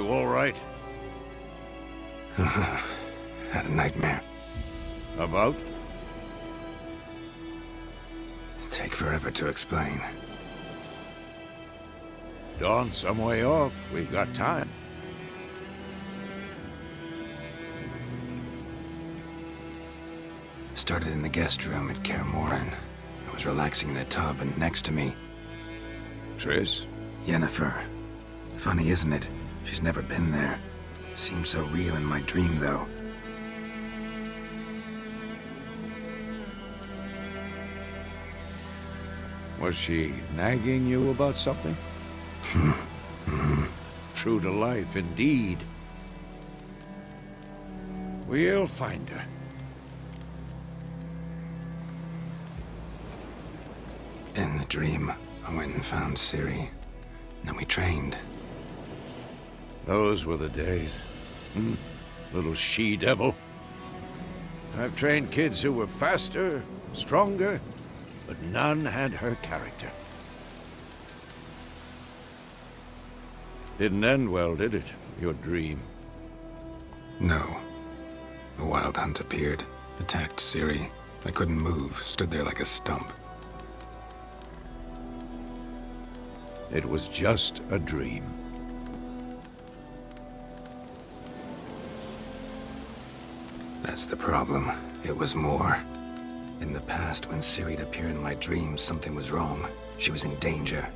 You all right? Had a nightmare. About? Take forever to explain. Dawn's some way off. We've got time. Started in the guest room at Kaer Morhen. I was relaxing in the tub, and next to me, Triss? Yenefer. Funny, isn't it? She's never been there. Seemed so real in my dream, though. Was she nagging you about something? True to life, indeed. We'll find her. In the dream, I went and found Ciri. Then we trained. Those were the days. Little she-devil. I've trained kids who were faster, stronger, but none had her character. Didn't end well, did it? Your dream? No. A wild hunt appeared, attacked Ciri. I couldn't move, stood there like a stump. It was just a dream. That's the problem. It was more. In the past, when Ciri'd appear in my dreams, something was wrong. She was in danger.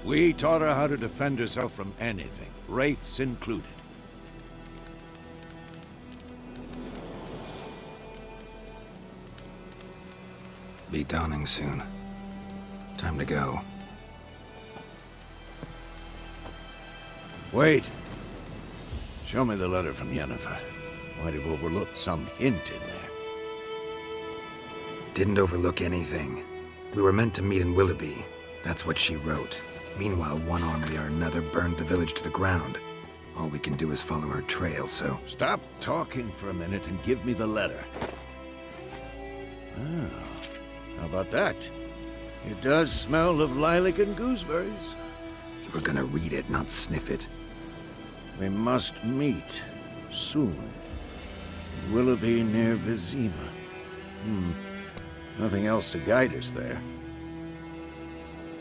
We taught her how to defend herself from anything, wraiths included. Be dawning soon. Time to go. Wait. Show me the letter from Yenefer. Might have overlooked some hint in there. Didn't overlook anything. We were meant to meet in Willoughby. That's what she wrote. Meanwhile, one army or another burned the village to the ground. All we can do is follow her trail, so... Stop talking for a minute and give me the letter. Oh, how about that? It does smell of lilac and gooseberries. You were gonna read it, not sniff it. We must meet. Soon. Willoughby near Vesemir. Nothing else to guide us there.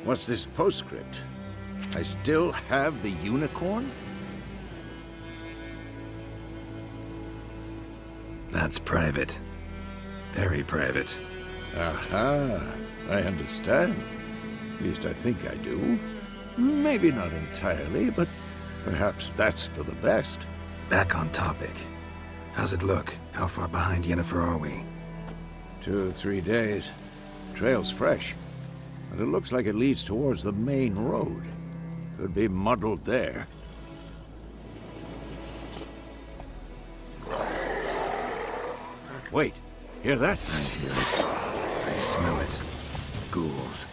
What's this postscript? I still have the unicorn? That's private. Very private. Aha, I understand. At least I think I do. Maybe not entirely, but perhaps that's for the best. Back on topic. How's it look? How far behind Yenefer are we? 2 or 3 days. Trail's fresh, but it looks like it leads towards the main road. Could be muddled there. Wait, hear that? I hear it. I smell it. Ghouls.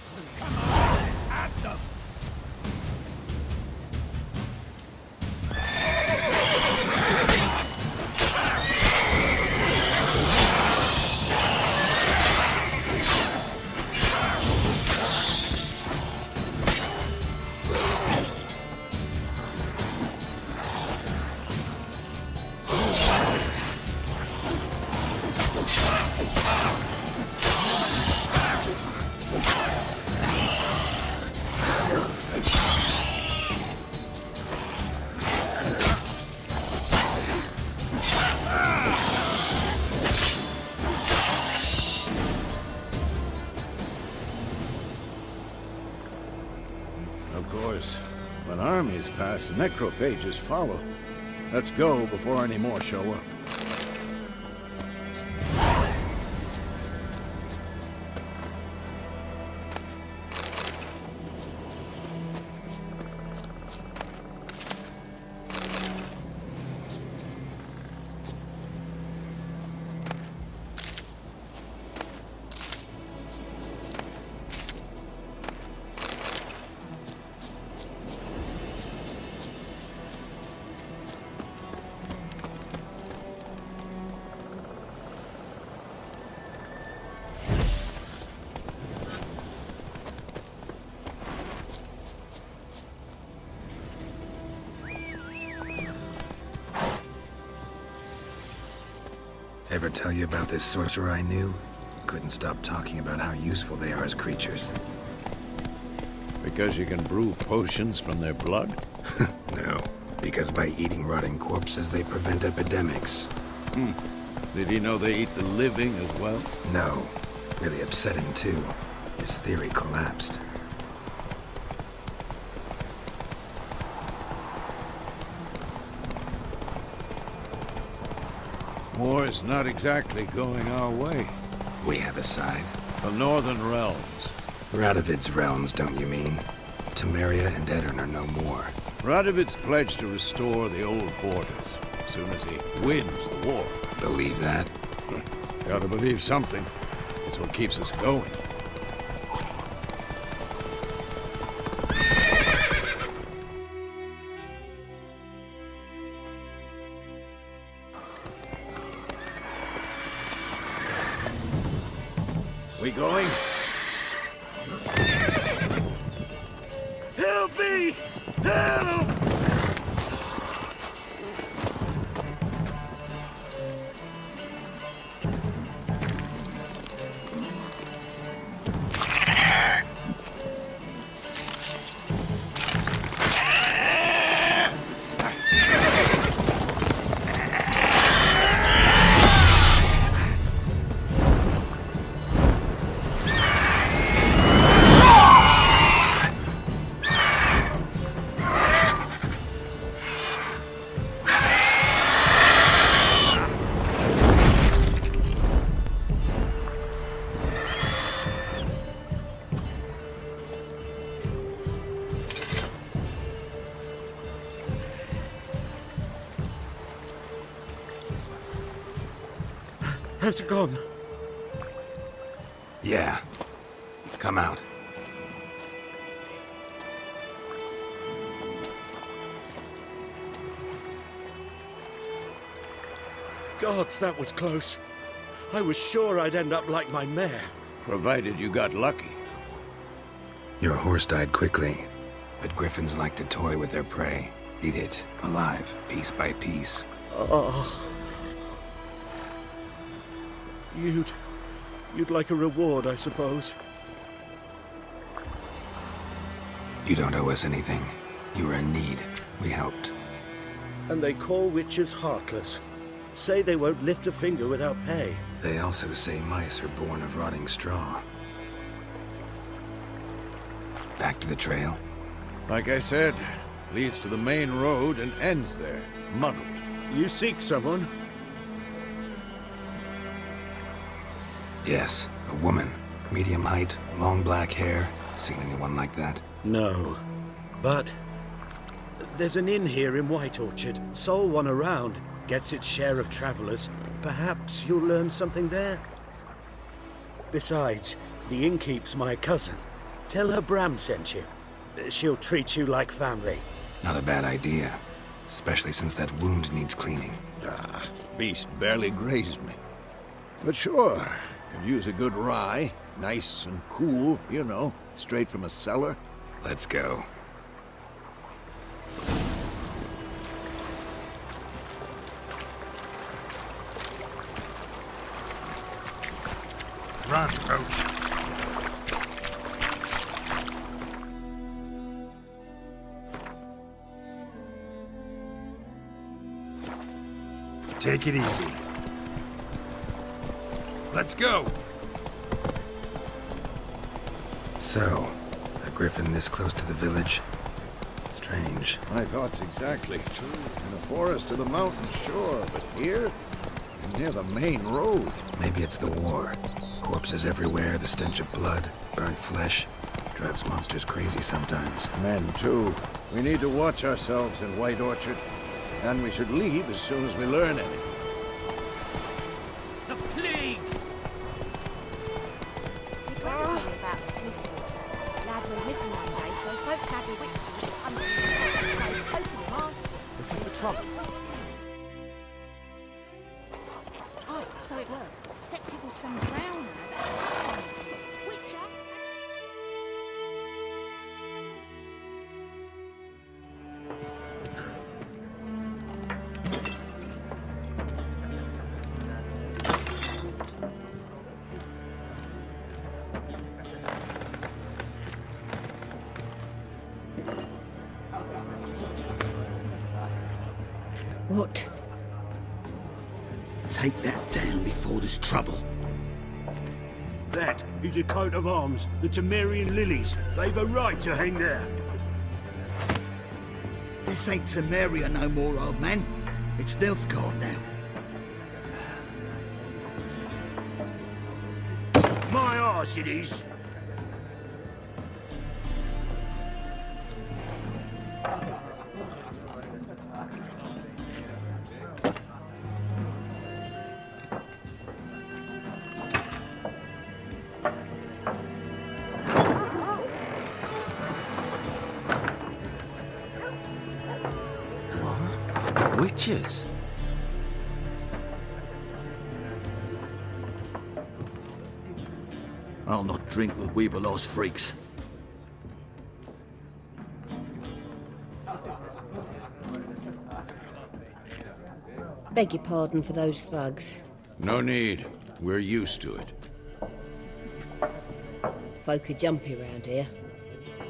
Of course, when armies pass, necrophages follow. Let's go before any more show up. Ever tell you about this sorcerer I knew? Couldn't stop talking about how useful they are as creatures. Because you can brew potions from their blood? No, because by eating rotting corpses, they prevent epidemics. Did he know they eat the living as well? No. Really upset him, too. His theory collapsed. War's not exactly going our way. We have a side. The Northern Realms. Radovid's realms, don't you mean? Temeria and Edirn are no more. Radovid's pledged to restore the old borders as soon as he wins the war. Believe that? Gotta believe something. It's what keeps us going. We going? Help me! Help! Has it gone? Yeah. Come out. Gods, that was close. I was sure I'd end up like my mare. Provided you got lucky. Your horse died quickly, but griffins like to toy with their prey. Eat it, alive, piece by piece. Oh. You'd like a reward, I suppose. You don't owe us anything. You were in need. We helped. And they call witches heartless. Say they won't lift a finger without pay. They also say mice are born of rotting straw. Back to the trail? Like I said, leads to the main road and ends there, muddled. You seek someone? Yes, a woman. Medium height, long black hair. Seen anyone like that? No. But there's an inn here in White Orchard. Sole one around. Gets its share of travelers. Perhaps you'll learn something there. Besides, the innkeep's my cousin. Tell her Bram sent you. She'll treat you like family. Not a bad idea. Especially since that wound needs cleaning. Beast barely grazed me. But sure, could use a good rye. Nice and cool, you know, straight from a cellar. Let's go. Run, Roach. Take it easy. Let's go. So, a griffin this close to the village? Strange. My thoughts exactly. In the forest or the mountain, sure, but here? Near the main road. Maybe it's the war. Corpses everywhere, the stench of blood, burnt flesh. Drives monsters crazy sometimes. Men, too. We need to watch ourselves in White Orchard. And we should leave as soon as we learn anything. The plague! He told me about Swiftwater. Lad went missing one day, so folk had a witch that was under the so hoping him asking. Looking for trouble. Oh, so it were. Except it was some drowner that sucked him. Witcher? What? Take that down before there's trouble. That is a coat of arms, the Temerian lilies. They've a right to hang there. This ain't Temeria no more, old man. It's Nilfgaard now. My arse it is. Witches? I'll not drink with Weaverlaw's freaks. Beg your pardon for those thugs. No need. We're used to it. Folk are jumpy round here.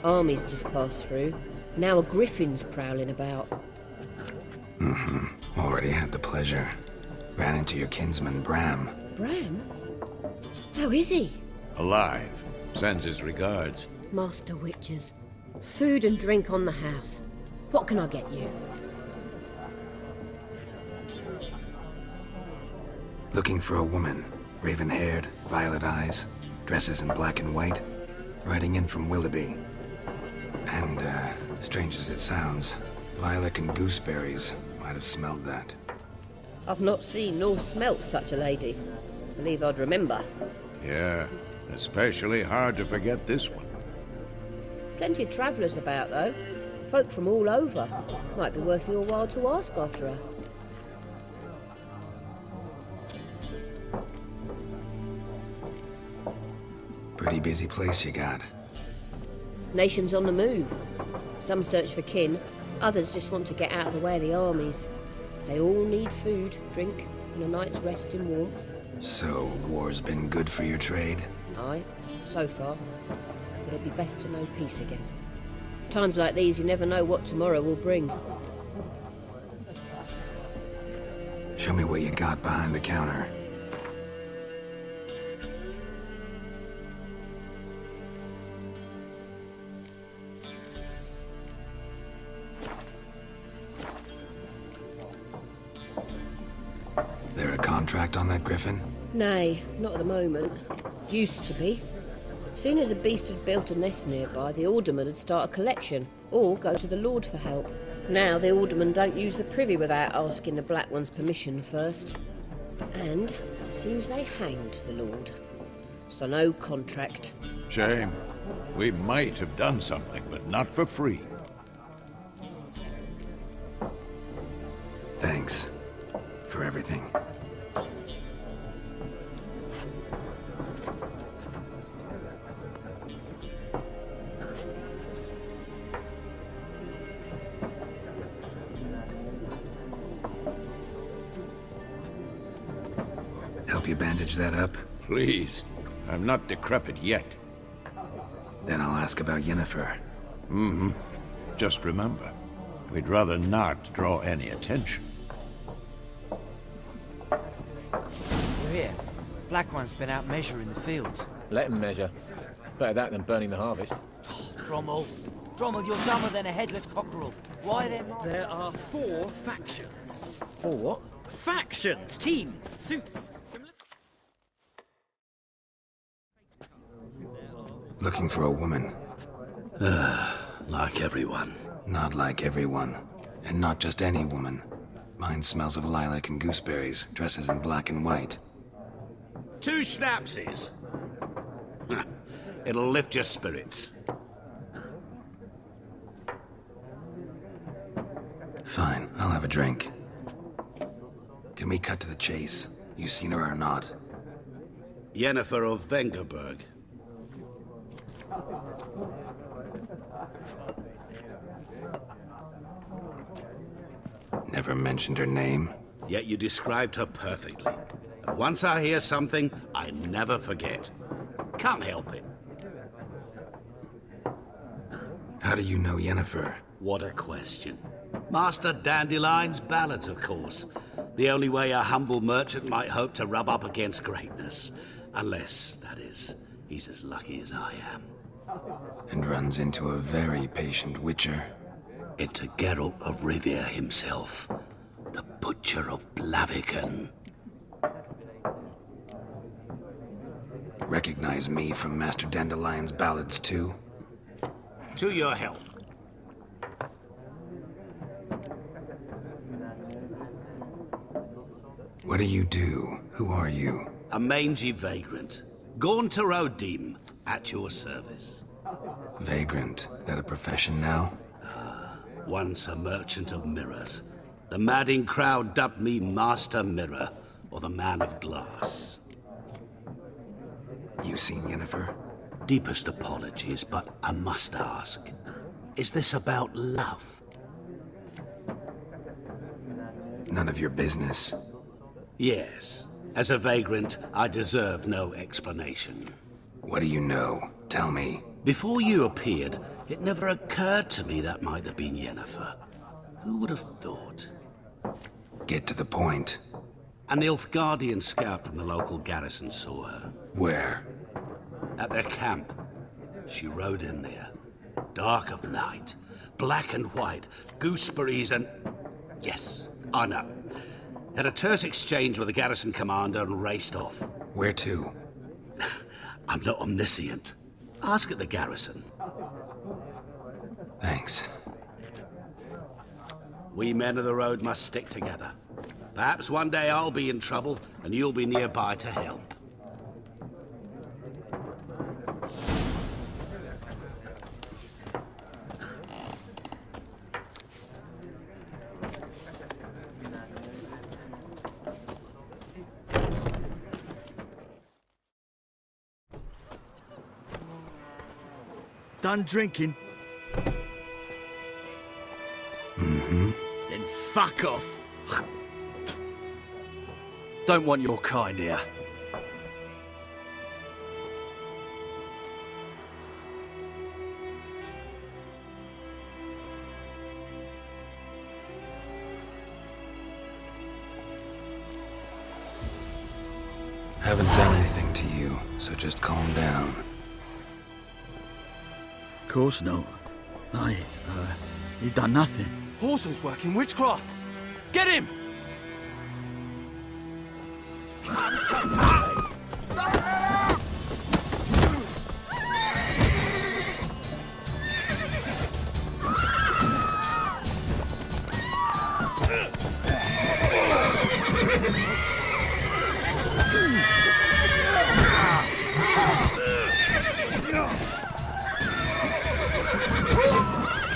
Armies just passed through. Now a griffin's prowling about. Already had the pleasure. Ran into your kinsman, Bram. Bram? How is he? Alive. Sends his regards. Master Witches. Food and drink on the house. What can I get you? Looking for a woman. Raven-haired, violet eyes, dresses in black and white. Riding in from Willoughby. And, strange as it sounds, lilac and gooseberries might have smelled that. I've not seen nor smelt such a lady. Believe I'd remember. Yeah, especially hard to forget this one. Plenty of travellers about, though. Folk from all over. Might be worth your while to ask after her. Pretty busy place you got. Nations on the move. Some search for kin, others just want to get out of the way of the armies. They all need food, drink, and a night's rest in warmth. So, war's been good for your trade? Aye, so far. But it'd be best to know peace again. Times like these, you never know what tomorrow will bring. Show me what you got behind the counter. There a contract on that griffin? Nay, not at the moment. Used to be. Soon as a beast had built a nest nearby, the alderman would start a collection, or go to the Lord for help. Now the aldermen don't use the privy without asking the Black One's permission first. And seems they hanged the Lord. So no contract. Shame. We might have done something, but not for free. Thanks. For everything. Help you bandage that up? Please. I'm not decrepit yet. Then I'll ask about Yenefer. Just remember, we'd rather not draw any attention. We're here. Black One's been out measuring the fields. Let him measure. Better that than burning the harvest. Drommel. Drommel, you're dumber than a headless cockerel. Why then? There are 4 factions. For what? Factions, teams, suits. Looking for a woman. Like everyone. Not like everyone. And not just any woman. Mine smells of lilac and gooseberries, dresses in black and white. 2 schnapsies. It'll lift your spirits. Fine, I'll have a drink. Can we cut to the chase? You seen her or not? Yenefer of Vengerberg. Never mentioned her name. Yet you described her perfectly. And once I hear something, I never forget. Can't help it. How do you know Yenefer? What a question. Master Dandelion's ballads, of course. The only way a humble merchant might hope to rub up against greatness. Unless, that is, he's as lucky as I am. And runs into a very patient witcher. Into Geralt of Rivia himself, the Butcher of Blaviken. Recognize me from Master Dandelion's ballads, too? To your health. What do you do? Who are you? A mangy vagrant. Gaunter O'Dim, at your service. Vagrant. That a profession now? Once a merchant of mirrors. The madding crowd dubbed me Master Mirror, or the Man of Glass. You seen Yenefer? Deepest apologies, but I must ask. Is this about love? None of your business. Yes. As a vagrant, I deserve no explanation. What do you know? Tell me. Before you appeared, it never occurred to me that might have been Yenefer. Who would have thought? Get to the point. An Nilfgaardian scout from the local garrison saw her. Where? At their camp. She rode in there. Dark of night. Black and white. Gooseberries and... Yes, I know. Had a terse exchange with the garrison commander and raced off. Where to? I'm not omniscient. Ask at the garrison. Thanks. We men of the road must stick together. Perhaps one day I'll be in trouble and you'll be nearby to help. Done drinking? Mm-hmm. Then fuck off. Don't want your kind here. Haven't done anything to you, so just calm down. Of course no. He done nothing. Horson's working witchcraft. Get him!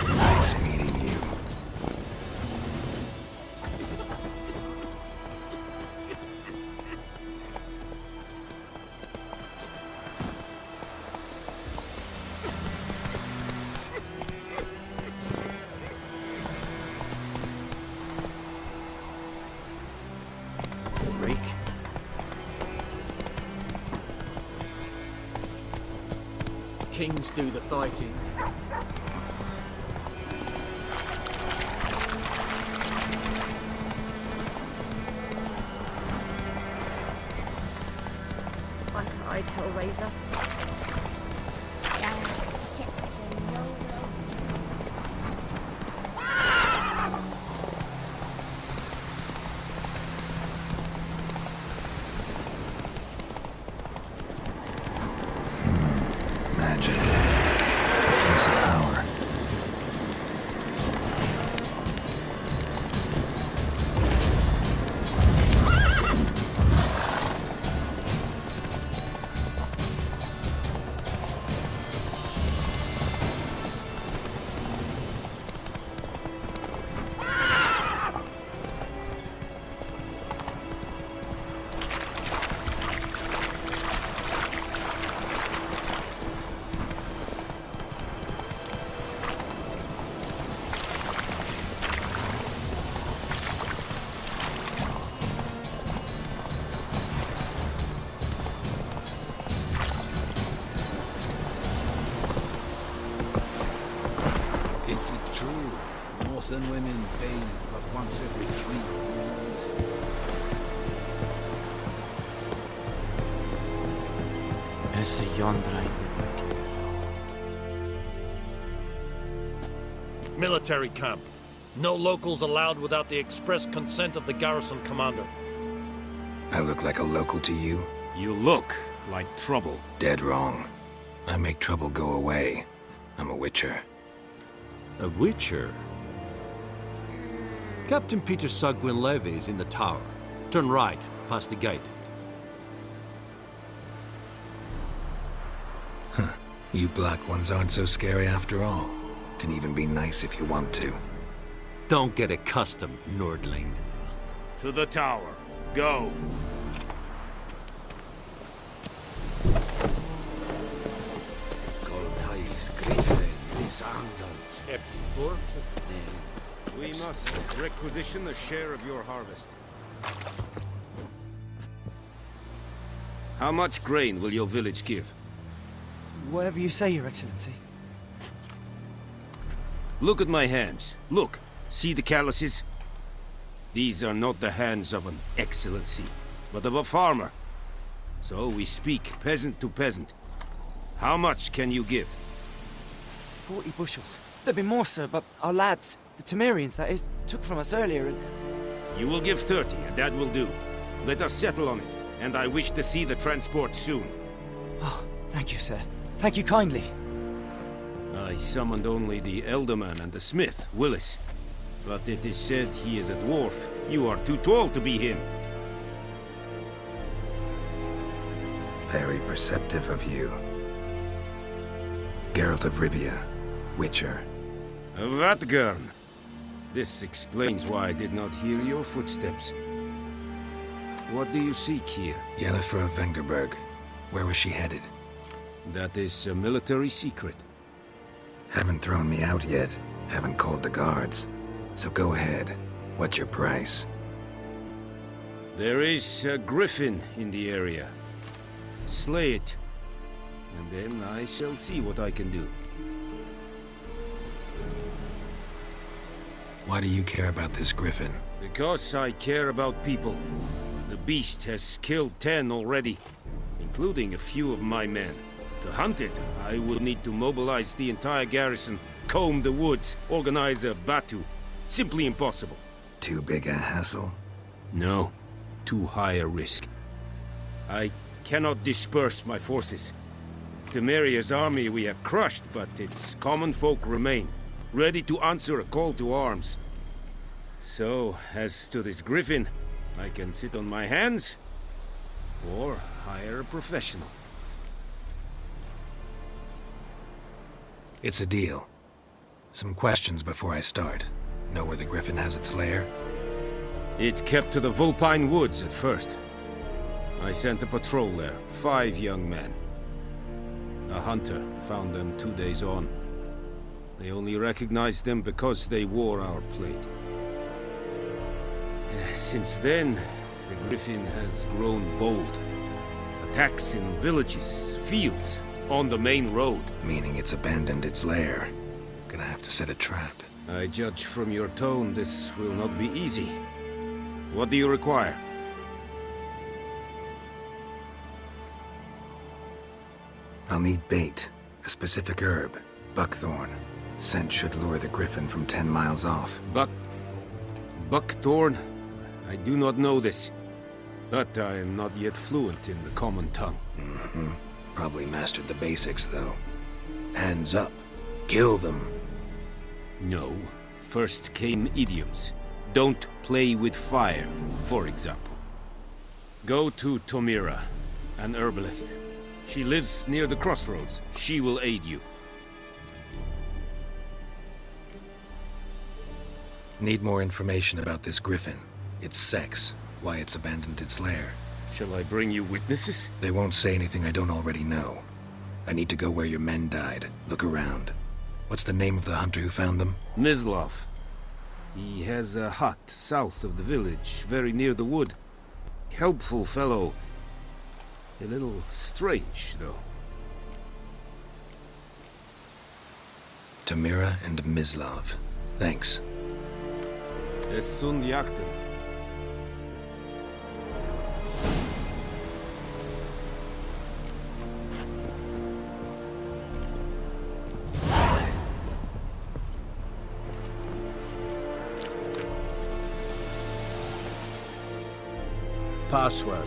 Nice meeting you. Freak. Kings do the fighting. One-eyed Hellraiser. Magic. A place of power. Dwarves and women bathe but once every 3 years. Esse yonder ain't Military camp. No locals allowed without the express consent of the garrison commander. I look like a local to you? You look like trouble. Dead wrong. I make trouble go away. I'm a witcher. A witcher? Captain Peter Sugwin Levy is in the tower. Turn right, past the gate. Huh. You black ones aren't so scary after all. Can even be nice if you want to. Don't get accustomed, Nordling. To the tower. Go. We must requisition a share of your harvest. How much grain will your village give? Whatever you say, Your Excellency. Look at my hands. Look. See the calluses? These are not the hands of an excellency, but of a farmer. So we speak peasant to peasant. How much can you give? 40 bushels. There'd be more, sir, but our lads, the Temerians, that is, took from us earlier and... You will give 30, and that will do. Let us settle on it, and I wish to see the transport soon. Oh, thank you, sir. Thank you kindly. I summoned only the Elderman and the smith, Willis. But it is said he is a dwarf. You are too tall to be him. Very perceptive of you. Geralt of Rivia, Witcher. Vatgern. This explains why I did not hear your footsteps. What do you seek here? Yenefer of Vengerberg. Where was she headed? That is a military secret. Haven't thrown me out yet. Haven't called the guards. So go ahead. What's your price? There is a griffin in the area. Slay it. And then I shall see what I can do. Why do you care about this griffin? Because I care about people. The beast has killed 10 already, including a few of my men. To hunt it, I would need to mobilize the entire garrison, comb the woods, organize a batu. Simply impossible. Too big a hassle? No. Too high a risk. I cannot disperse my forces. Temeria's army we have crushed, but its common folk remain, ready to answer a call to arms. So, as to this griffin, I can sit on my hands, or hire a professional. It's a deal. Some questions before I start. Know where the griffin has its lair? It kept to the Vulpine Woods at first. I sent a patrol there, 5 young men. A hunter found them 2 days on. They only recognized them because they wore our plate. Since then, the griffin has grown bold. Attacks in villages, fields, on the main road. Meaning it's abandoned its lair. Gonna have to set a trap. I judge from your tone this will not be easy. What do you require? I'll need bait. A specific herb. Buckthorn. Scent should lure the griffin from 10 miles off. Buckthorn? I do not know this. But I am not yet fluent in the common tongue. Mm-hmm. Probably mastered the basics, though. Hands up. Kill them. No. First came idioms. Don't play with fire, for example. Go to Tomira, an herbalist. She lives near the crossroads. She will aid you. Need more information about this griffin. Its sex, why it's abandoned its lair. Shall I bring you witnesses? They won't say anything I don't already know. I need to go where your men died. Look around. What's the name of the hunter who found them? Mislav. He has a hut south of the village, very near the wood. Helpful fellow. A little strange, though. Tomira and Mislav. Thanks. Es sunt jagten. Password?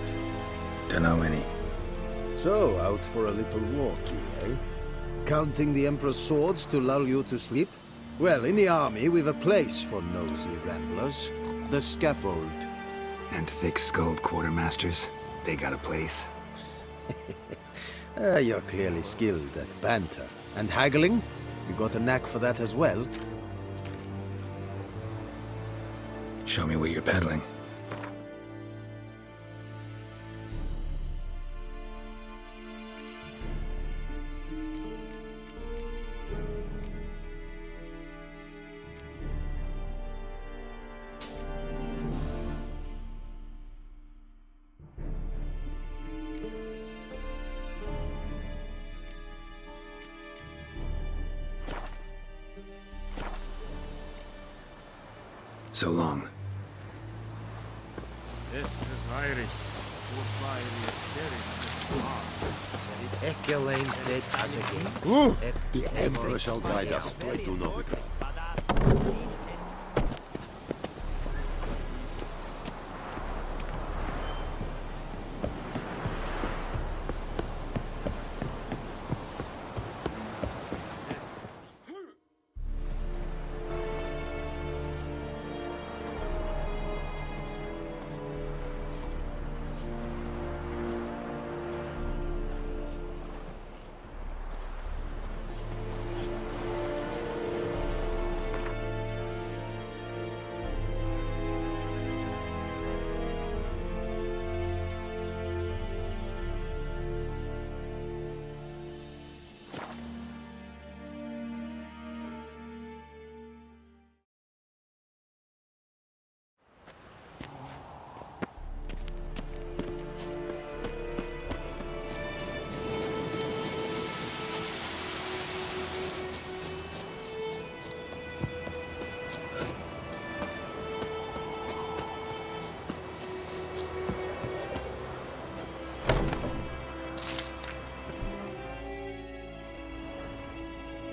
Dunno any. So, out for a little walkie, eh? Counting the Emperor's swords to lull you to sleep? Well, in the army, we've a place for nosy ramblers. The scaffold. And thick-skulled quartermasters? They got a place? You're clearly skilled at banter. And haggling? You got a knack for that as well? Show me what you're peddling. So long. Es Irish. The Emperor shall guide us straight to Novigrad.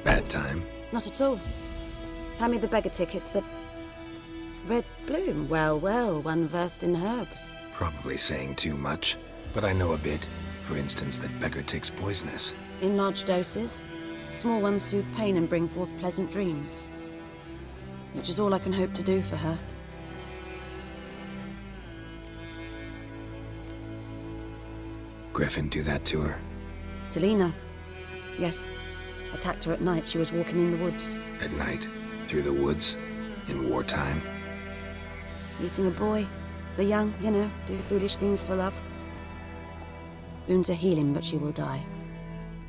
Bad time? Not at all. Hand me the beggar tickets, the... Red bloom. Well, well, one versed in herbs. Probably saying too much, but I know a bit. For instance, that beggar tick's poisonous. In large doses. Small ones soothe pain and bring forth pleasant dreams. Which is all I can hope to do for her. Griffin do that to her? To Lena. Yes. Attacked her at night. She was walking in the woods. At night? Through the woods? In wartime? Meeting a boy. The young, you know, do foolish things for love. Wounds are healing, but she will die.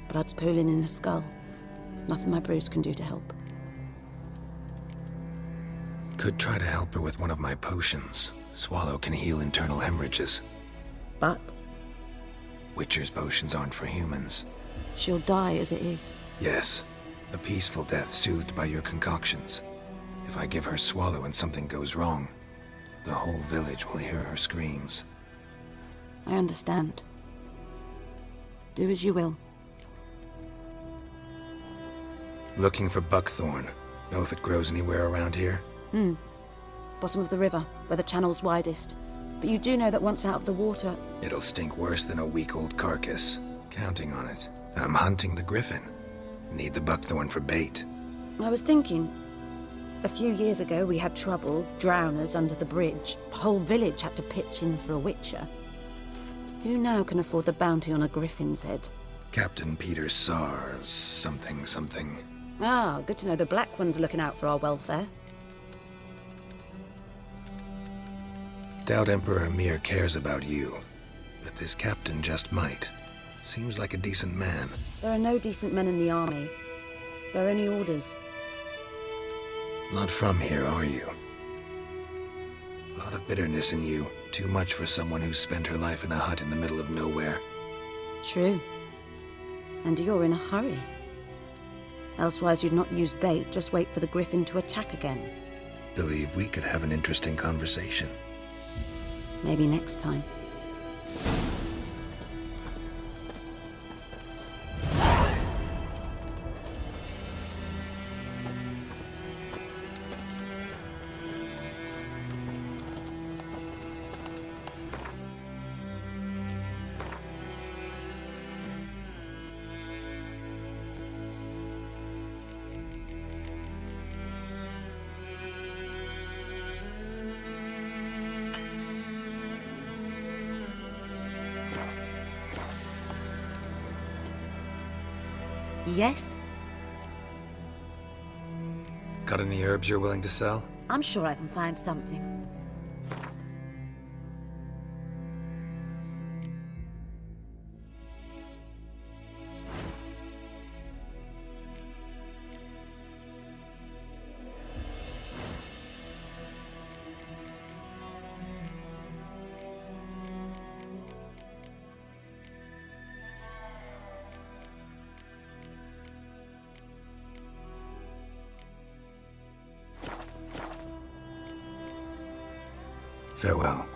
Blood's pooling in her skull. Nothing my brews can do to help. Could try to help her with one of my potions. Swallow can heal internal hemorrhages. But? Witcher's potions aren't for humans. She'll die as it is. Yes. A peaceful death soothed by your concoctions. If I give her Swallow and something goes wrong, the whole village will hear her screams. I understand. Do as you will. Looking for buckthorn. Know if it grows anywhere around here? Bottom of the river, where the channel's widest. But you do know that once out of the water... It'll stink worse than a week-old carcass. Counting on it. I'm hunting the griffin. Need the buckthorn for bait. I was thinking... A few years ago we had trouble, drowners under the bridge. Whole village had to pitch in for a witcher. Who now can afford the bounty on a griffin's head? Captain Peter Sars, something. Ah, good to know the Black One's looking out for our welfare. Doubt Emperor Emir cares about you. But this captain just might. Seems like a decent man. There are no decent men in the army. There are only orders. Not from here, are you? A lot of bitterness in you. Too much for someone who's spent her life in a hut in the middle of nowhere. True. And you're in a hurry. Elsewise you'd not use bait, just wait for the griffin to attack again. believe we could have an interesting conversation. Maybe next time. Yes? Got any herbs you're willing to sell? I'm sure I can find something. Farewell.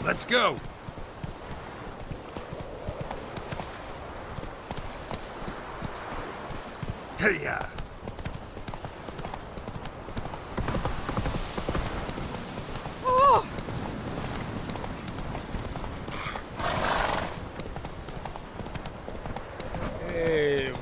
Let's go! Hey-ya! Oh! Hey,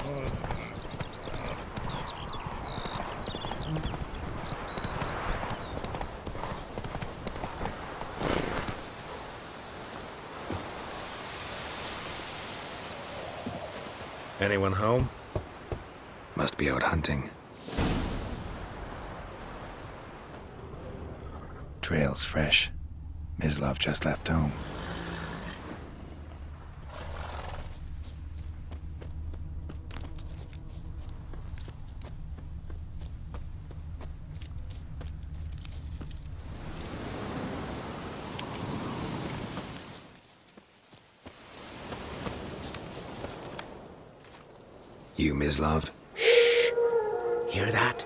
Anyone home? Must be out hunting. Trail's fresh. Mislav just left home. You, Mislav? Shh! Hear that?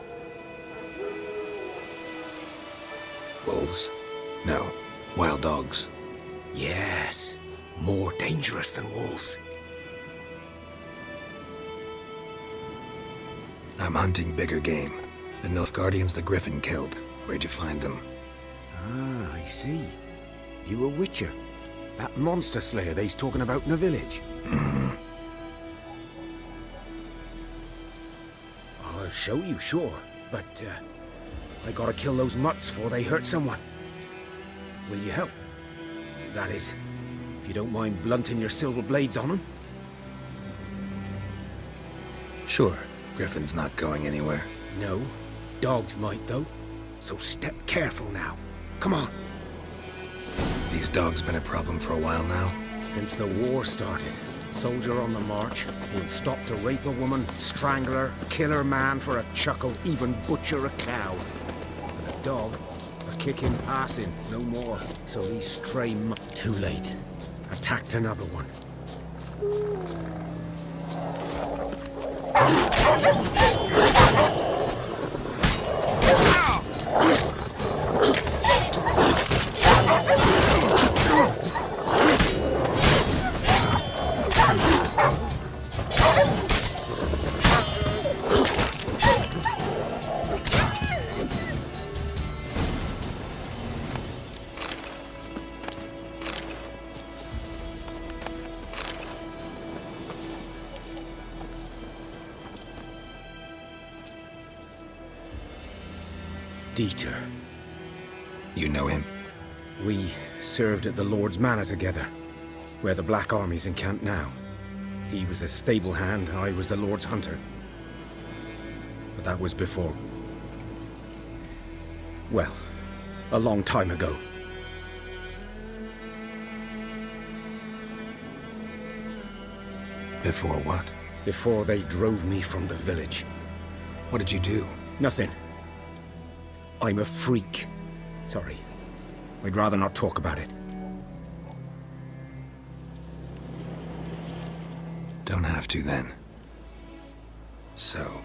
Wolves? No. Wild dogs. Yes. More dangerous than wolves. I'm hunting bigger game. The Nilfgaardians the Griffin killed. Where'd you find them? Ah, I see. You a witcher. That monster slayer they's talking about in the village. Mm-hmm. I'll show you, sure. But, I gotta kill those mutts before they hurt someone. Will you help? That is, if you don't mind blunting your silver blades on them. Sure. Griffin's not going anywhere. No. Dogs might, though. So step careful now. Come on. These dogs been a problem for a while now? Since the war started. Soldier on the march. He'll stop to rape a woman, strangle her, kill her man for a chuckle, even butcher a cow. And a dog, a kicking, passing, no more. So these stray too late. Attacked another one. Dieter. You know him? We served at the Lord's Manor together, where the Black Army's encamped now. He was a stable hand, I was the Lord's hunter. But that was before... well, a long time ago. Before what? Before they drove me from the village. What did you do? Nothing. I'm a freak. Sorry. I'd rather not talk about it. Don't have to, then. So,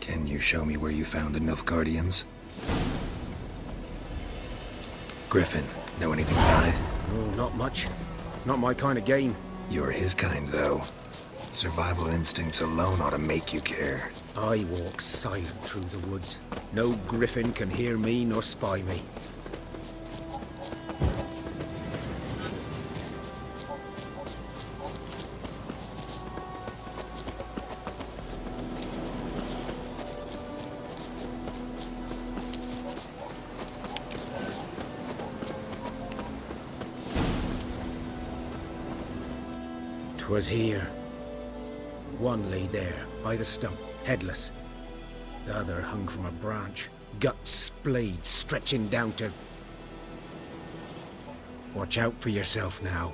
can you show me where you found the Nilfgaardians? Griffin, know anything about it? No, not much. Not my kind of game. You're his kind, though. Survival instincts alone ought to make you care. I walk silent through the woods. No griffin can hear me nor spy me. 'Twas here. One lay there, by the stump, headless. The other hung from a branch, guts splayed, stretching down to... Watch out for yourself now.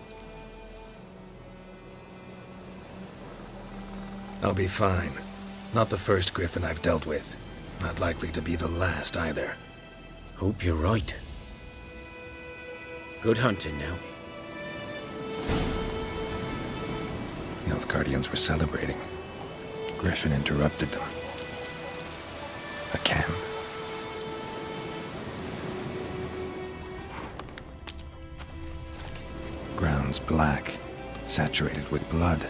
I'll be fine. Not the first griffin I've dealt with. Not likely to be the last, either. Hope you're right. Good hunting now. Nilfgaardians were celebrating. Griffin interrupted them. A camp. Ground's black, saturated with blood.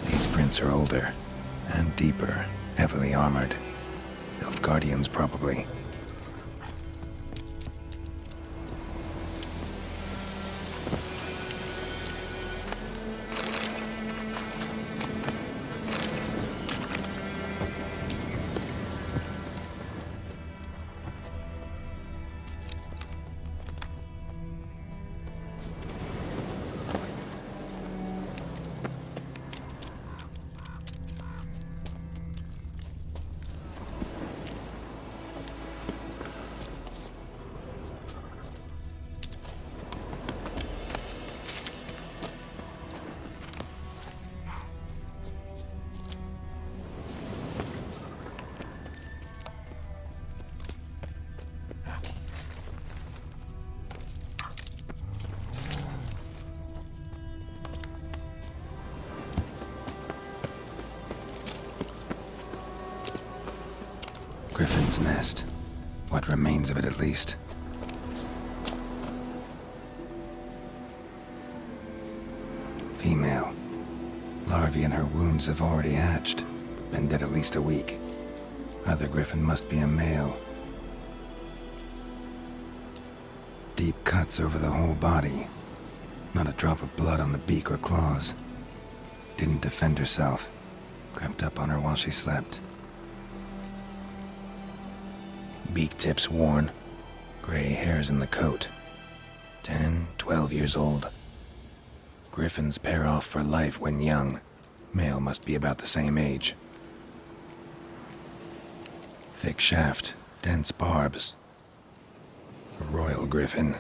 These prints are older and deeper, heavily armored. Nilfgaardians, probably. Griffin's nest. What remains of it, at least. Female. Larvae in her wounds have already hatched. Been dead at least a week. Other griffin must be a male. Deep cuts over the whole body. Not a drop of blood on the beak or claws. Didn't defend herself. Crept up on her while she slept. Beak tips worn. Gray hairs in the coat. 10, 12 years old. Griffins pair off for life when young. Male must be about the same age. Thick shaft, dense barbs. A royal griffin.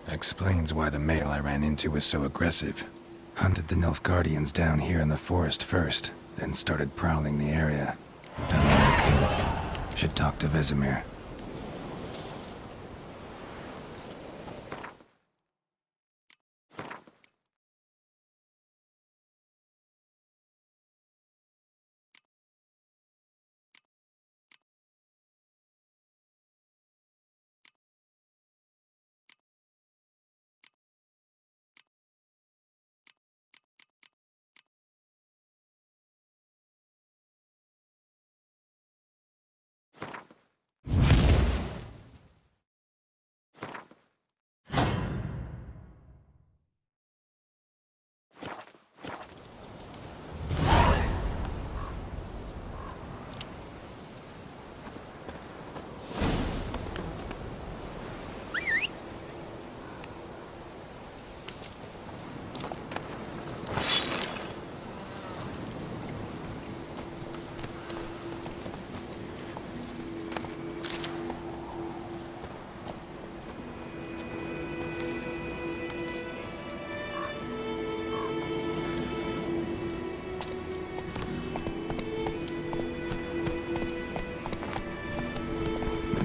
Explains why the male I ran into was so aggressive. Hunted the Nilfgaardians down here in the forest first, then started prowling the area. Done what I could. Should talk to Vesemir.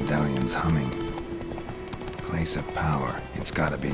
medallion's humming. Place of power, it's gotta be.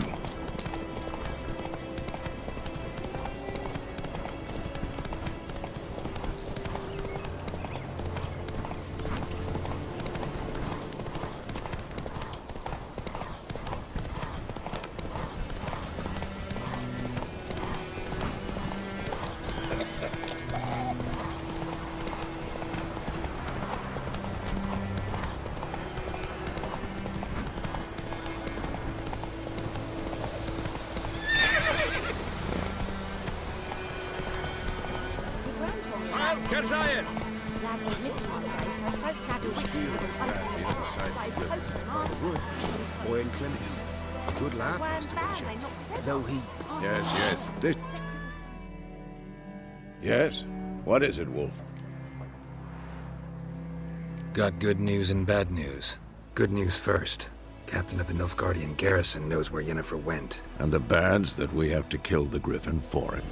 Boy in clinics. Good lad, Mr. Witcher. Though he... Yes. Yes? What is it, Wolf? Got good news and bad news. Good news first. Captain of the Nilfgaardian garrison knows where Yenefer went. And the bad's that we have to kill the Griffin for him.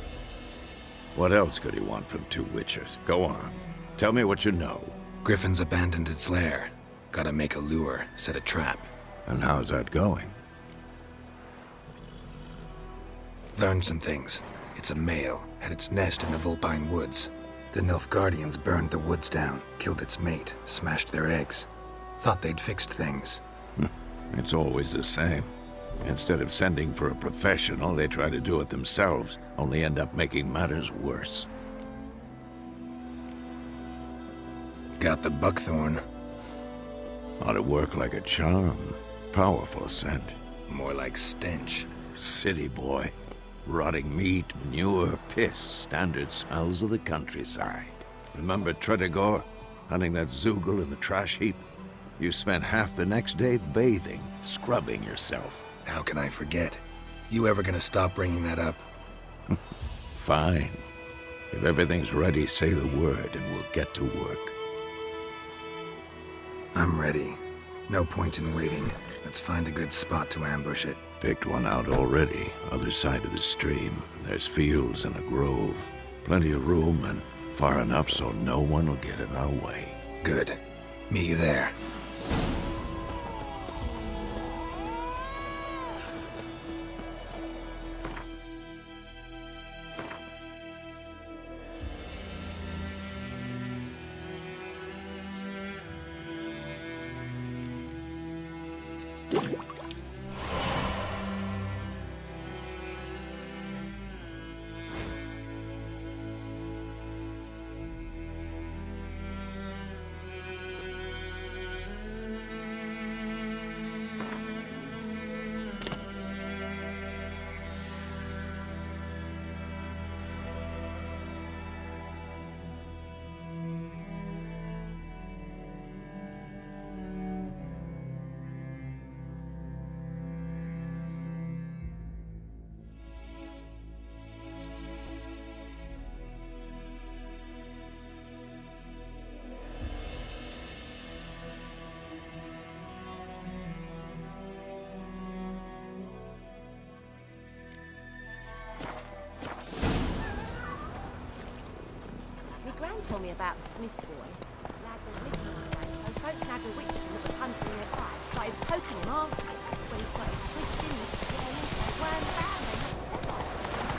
What else could he want from two Witchers? Go on. Tell me what you know. Griffin's abandoned its lair. Gotta make a lure, set a trap. And how's that going? Learned some things. It's a male, had its nest in the Vulpine Woods. The Nilfgaardians burned the woods down, killed its mate, smashed their eggs. Thought they'd fixed things. It's always the same. Instead of sending for a professional, they try to do it themselves, only end up making matters worse. Got the buckthorn. Ought to work like a charm. Powerful scent. More like stench. City boy. Rotting meat, manure, piss, standard smells of the countryside. Remember Tredegor? Hunting that Zoogle in the trash heap? You spent half the next day bathing, scrubbing yourself. How can I forget? You ever gonna stop bringing that up? Fine. If everything's ready, say the word and we'll get to work. I'm ready. No point in waiting. Let's find a good spot to ambush it. Picked one out already, other side of the stream. There's fields and a grove. Plenty of room and far enough so no one will get in our way. Good. Meet you there. Told me about the Smith boy. Lad was living one day, so folk nagged a witch that was hunting their pride. Started poking him asking. When he started twisting and swirling, so they weren't found. They knocked his head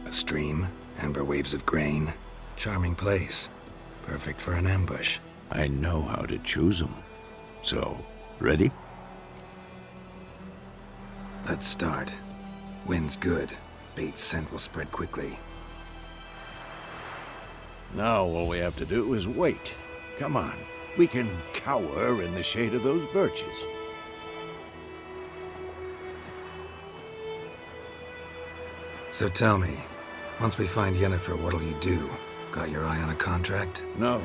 A stream. Amber waves of grain. Charming place. Perfect for an ambush. I know how to choose them. So, ready? Let's start. Wind's good. Bait's scent will spread quickly. Now all we have to do is wait. Come on. We can cower in the shade of those birches. So tell me, once we find Yenefer, what'll you do? Got your eye on a contract? No.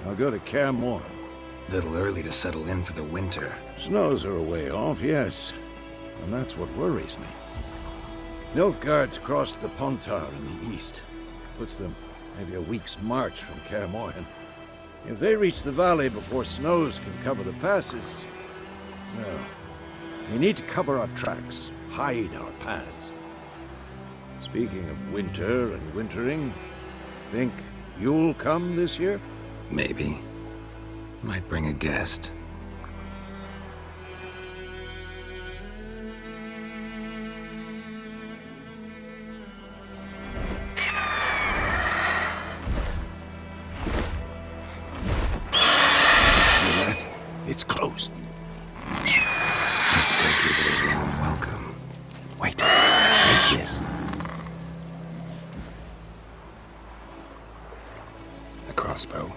I'll go to Kaer Morhen. Little early to settle in for the winter. Snows are a way off, yes. And that's what worries me. Nilfgaard's crossed the Pontar in the east. Puts them maybe a week's march from Kaer Morhen. If they reach the valley before snows can cover the passes, well, we need to cover our tracks, hide our paths. Speaking of winter and wintering, think you'll come this year? Maybe. Might bring a guest. It's closed. Let's go give it a warm welcome. Wait. Make this. A crossbow.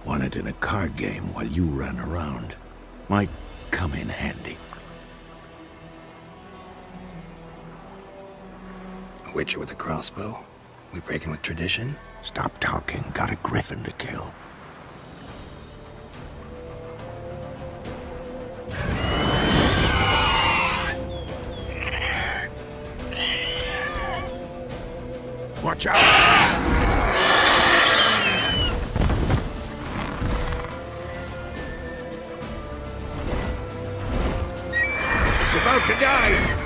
Won it in a card game while you ran around. Might come in handy. A witcher with a crossbow? We breaking with tradition? Stop talking. Got a griffin to kill. Watch out! It's about to die!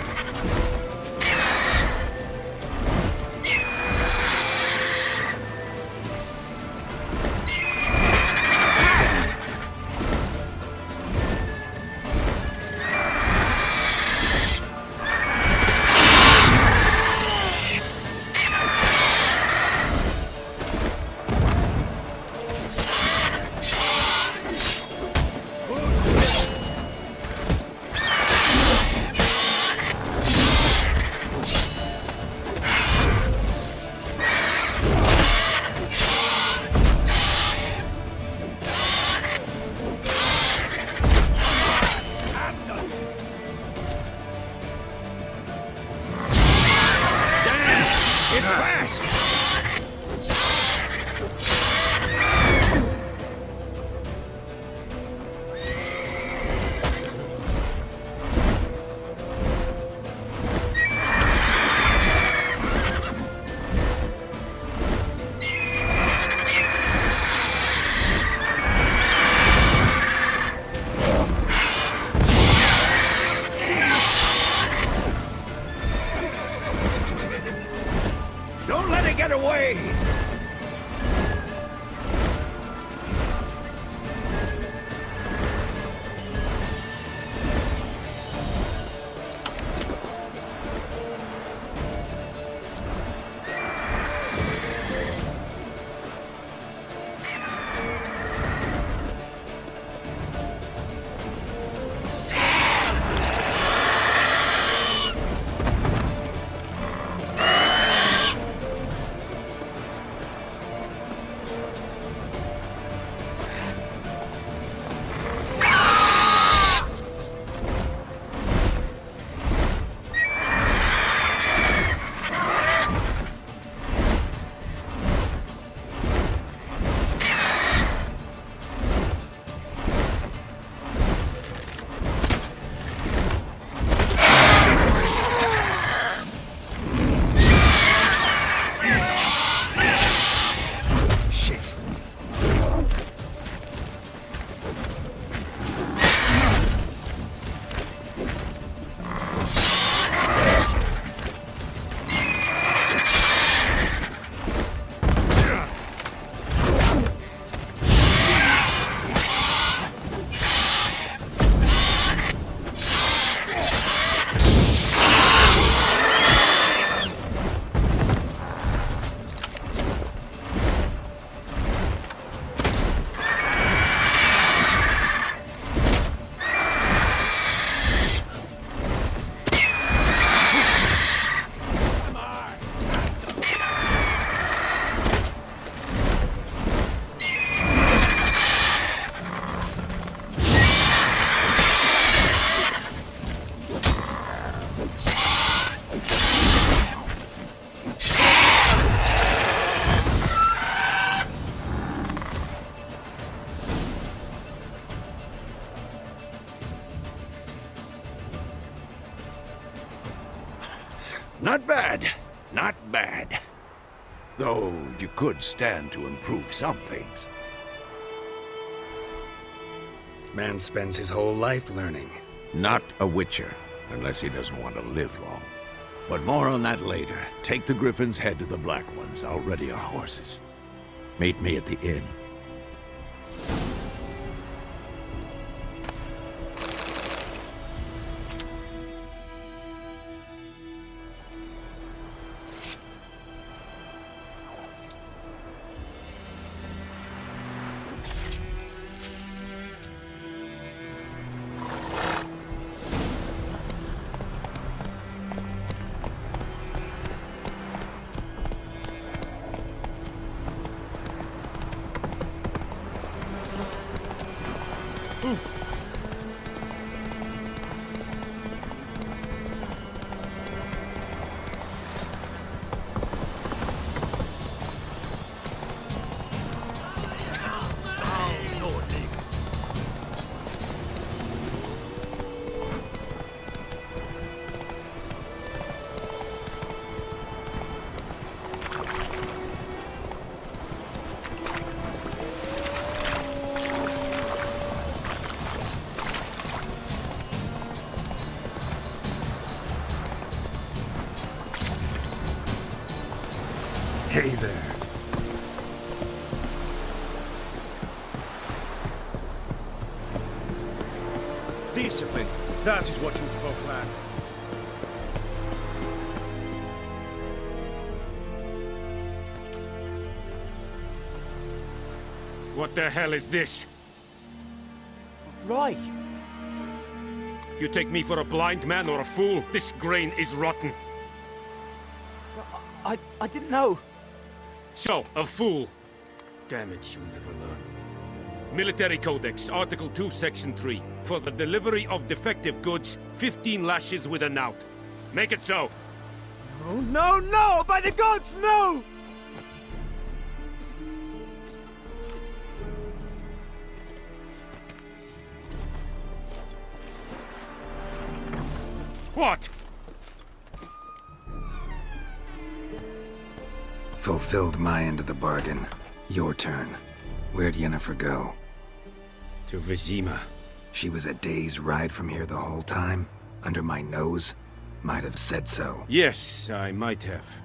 It's fast! Don't let it get away! Not bad. Not bad. Though you could stand to improve some things. Man spends his whole life learning. Not a witcher, unless he doesn't want to live long. But more on that later. Take the Griffin's head to the Black Ones. I'll ready our horses. Meet me at the inn. Hey there. Discipline. That is what you folk lack. What the hell is this? Right. You take me for a blind man or a fool? This grain is rotten. I didn't know. So, a fool. Damn it, you'll never learn. Military Codex, Article 2, Section 3. For the delivery of defective goods, 15 lashes with a knout. Make it so. Oh, no, no! By the gods, no! What? Fulfilled my end of the bargain. Your turn. Where'd Yenefer go? To Vesemir. She was a day's ride from here the whole time? Under my nose? Might have said so. Yes, I might have.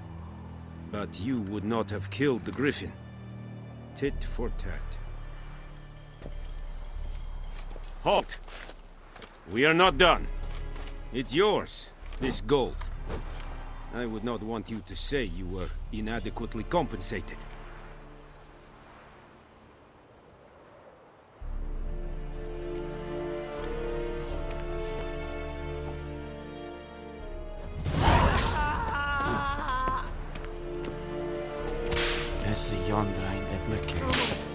But you would not have killed the Griffin. Tit for tat. Halt! We are not done. It's yours, this gold. I would not want you to say you were inadequately compensated. Esse yondrain et me